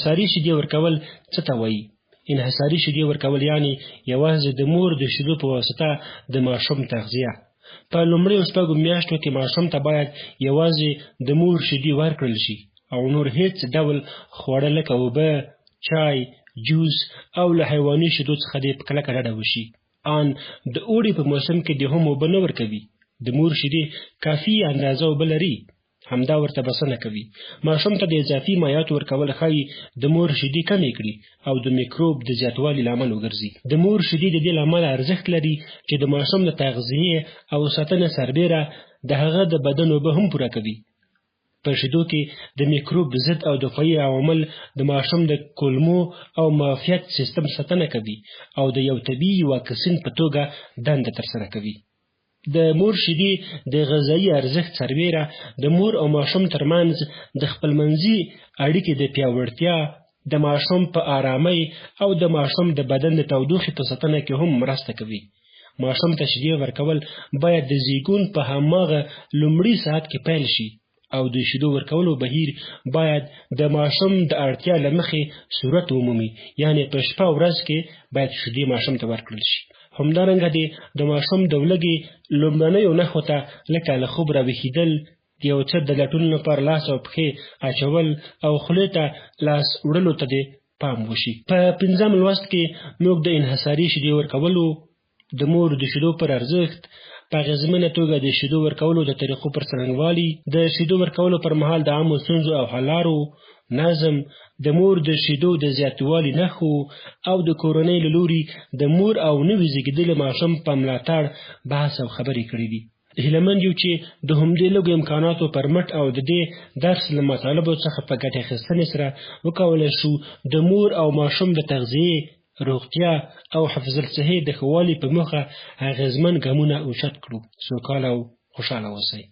انحصاري شیدې ورکول څه ته وایي؟ انحصاري شیدې ورکول یعنی یوازې د مور د شیدو په واسطه د ماشوم تغذیه. په لومړیو 6 میاشتو کې ماشوم ته باید یوازې د مور شیدې ورکړل شي او نور هیڅ ډول خواړه لکه اوبه، چای، جوس او له حیواني شیدو څخه دې په کلکه ډډه وشي. ان د اوړي په موسم کې دې هم اوبه نه ورکوي. د مور شیدې کافي اندازه اوبه لري، همدا ورته بسنه کوي. ماشوم ته د اضافي مایعاتو ورکول ښایي د مور شیدې کمې کړي او د میکروب د زیاتوالي لامل وګرځي. د مور شیدې د دې لامل ارزښت لري چې د ماشوم د تغذیې او ساتنې سربیره د هغه د بدن اوبه هم پوره کوي. په شیدو کې د میکروب ضد او دفاعي عوامل د ماشوم د کولمو او معافیت سیستم ساتنه کوي او د یو طبیعي واکسین په توګه دنده ترسره کوي. د مور شیدې د غذایي ارزښت سربیره د مور او ماشوم ترمنځ د خپلمنځي اړیکې د پیاوړتیا، د ماشوم په آرامۍ او د ماشوم د بدن د تودوخې په ساتنه کې هم مرسته کوي. ماشوم ته شیدې ورکول باید د زیږون په هماغه لومړي ساعت کې پیل شي او د شیدو ورکولو بهیر باید د ماشوم د اړتیا له مخې صورت ومومي، یعنی په شپه ورځ کې باید شیدې ماشوم ته ورکړل شي. همدارنګه د ماشوم د ولږې لومړنیو نښو ته لکه له خوب راویښېدل، د یو څه د لټون لپاره لاس او پښې اچول او خولې ته لاس وړلو ته دې پام وشي. په 5م لوست کې موږ د انحصاري شیدې ورکولو، د مور د شیدو پر ارزښت، په اغېزمنه توګه د شیدو ورکولو د طریقو پر څرنګوالي، د شیدو ورکولو پر مهال د عامو ستونزو او حل لارو، نظم، د مور د شیدو د زیاتوالي نښو او د کورنۍ له لوري د مور او نوي زېږېدلي ماشوم په ملاتړ بحث او خبرې کړي دي. هیله مند یو چې د همدې لږو امکاناتو پر مټ او د دې درس له مطالبو څخه په ګټې اخیستنې سره وکولی شو د مور او ماشوم د تغذیې، روغتیا او حفظ الصحې د ښه والي په موخه اغېزمن ګامونه اوچت کړو. سوکاله او خوشحاله اوسئ.